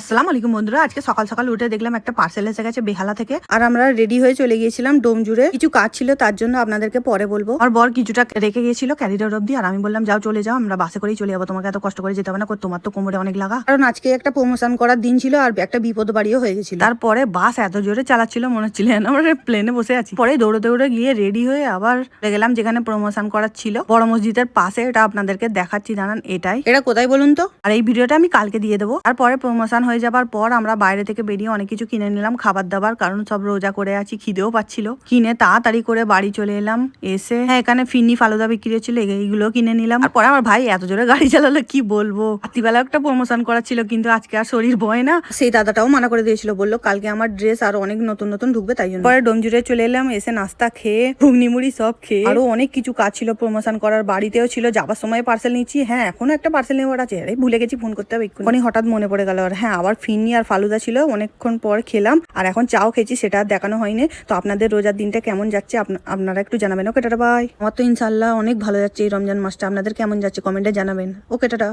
আসসালামু আলাইকুম বন্ধুরা, আজকে সকাল সকাল উঠে দেখলাম একটা পার্সেল এসে গেছে বেহালা থেকে। আর আমরা রেডি হয়ে চলে গিয়েছিলাম ডোমজুড়ে। কিছু কাজ ছিল, তার জন্য আপনাদেরকে পরে বলবো। আর বর কিছুটা রেখে গিয়েছিল ক্যারিডোর অব্দি, আর আমি বললাম যাও চলে যাও, আমরা বাসে করেই চলে যাবো, তোমাকে এত কষ্ট করে যেতে হবে না, তোমার তো কোমরে অনেক লাগা। কারণ আজকে একটা প্রমোশন করার দিন ছিল আর একটা বিপদ বাড়িও হয়ে গেছিল। তারপরে বাস এত জোরে চালাচ্ছিল মনে হচ্ছিল আমরা প্লেনে বসে আছি। পরে দৌড়ে দৌড়ে গিয়ে রেডি হয়ে আবার গেলাম যেখানে প্রমোশন করার ছিল, বড় মসজিদের পাশে। এটা আপনাদেরকে দেখাচ্ছি, জানান এটাই। এটা কোথায় বলুন তো? আর এই ভিডিওটা আমি কালকে দিয়ে দেবো। তারপরে প্রমোশন হয়ে যাবার পর আমরা বাইরে থেকে বেরিয়ে অনেক কিছু কিনে নিলাম, খাবার দাবার, কারণ সব রোজা করে আছি, খিদেও পাচ্ছিল। কিনে তাড়াতাড়ি করে বাড়ি চলে এলাম। এসে এখানে ফিন্নি ফালুদা বিক্রি হচ্ছিল, এইগুলো কিনে নিলাম। তারপরে আমার ভাই এত জোরে গাড়ি চালালো কি বলবো। রাত্রিবেলা একটা প্রমোশন করা ছিল, কিন্তু আজকে আর শরীর বয় না। সেই দাদাটাও মানা করে দিয়েছিল, বললো কালকে আমার ড্রেস আরো অনেক নতুন নতুন ঢুকবে, তাই জন্য। পরে ডোমজুড়ে চলে এলাম, এসে নাস্তা খেয়ে ঘুগনি মুড়ি সব খেয়ে আরো অনেক কিছু কাজ ছিল প্রমোশন করার। বাড়িতেও ছিল, যাবার সময় পার্সেল নিচ্ছি। হ্যাঁ, এখনো একটা পার্সেল নেওয়ার আছে, ভুলে গেছি, ফোন করতে হবে এক্ষুনি। হঠাৎ মনে পড়ে গেল। আর হ্যাঁ, আবার ফিন্নি আর ফালুদা ছিল, অনেকক্ষণ পর খেলাম। আর এখন চাও খেয়েছি, সেটা আর দেখানো হয়নি। তো আপনাদের রোজার দিনটা কেমন যাচ্ছে আপনারা একটু জানাবেন। ওকে টাটা বাই। আমার তো ইনশাল্লাহ অনেক ভালো যাচ্ছে এই রমজান মাসটা। আপনাদের কেমন যাচ্ছে কমেন্টে জানাবেন। ওকে টাটা।